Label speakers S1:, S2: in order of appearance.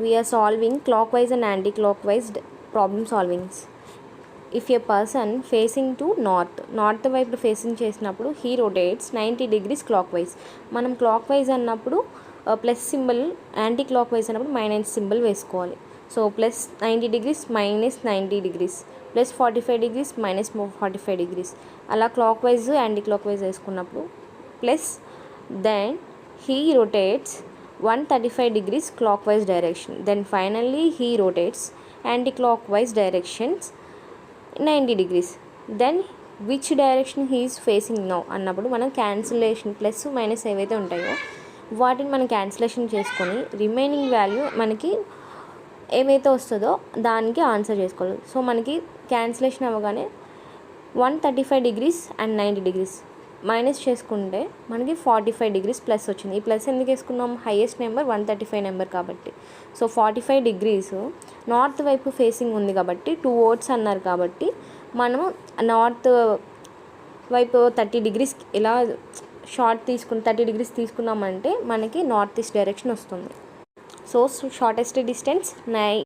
S1: we are solving clockwise and anti-clockwise problem solvings. If a person facing to north వైపు facing చేసినప్పుడు he rotates 90 degrees clockwise. మనం clockwise అన్నప్పుడు plus symbol, anti clockwise అన్నప్పుడు minus symbol వేసుకోవాలి. So plus 90 degrees minus 90 degrees plus 45 degrees minus 45 degrees అలా clockwise anti clockwise వేసుకున్నప్పుడు plus then he rotates 135 degrees clockwise direction. Then finally he rotates anti-clockwise directions 90 degrees. Then which direction he is facing now అన్నప్పుడు మనం cancellation plus minus ఏవైతే ఉంటాయో వాటిని మనం cancellation చేసుకొని remaining value మనకి ఏమైతే వస్తుందో దానికి ఆన్సర్ చేసుకోవాలి. సో మనకి క్యాన్సిలేషన్ అవ్వగానే 135 degrees అండ్ 90 degrees మైనస్ చేసుకుంటే మనకి 45 degrees ప్లస్ వచ్చింది. ఈ ప్లస్ ఎందుకు వేసుకున్నాం? హైయెస్ట్ నెంబర్ 135 నెంబర్ కాబట్టి. సో 45 degrees నార్త్ వైపు ఫేసింగ్ ఉంది కాబట్టి 2 votes అన్నారు కాబట్టి మనము నార్త్ వైపు 30 degrees ఇలా షార్ట్ 30 degrees తీసుకున్నామంటే మనకి నార్త్ ఈస్ట్ డైరెక్షన్ వస్తుంది. So shortest distance 9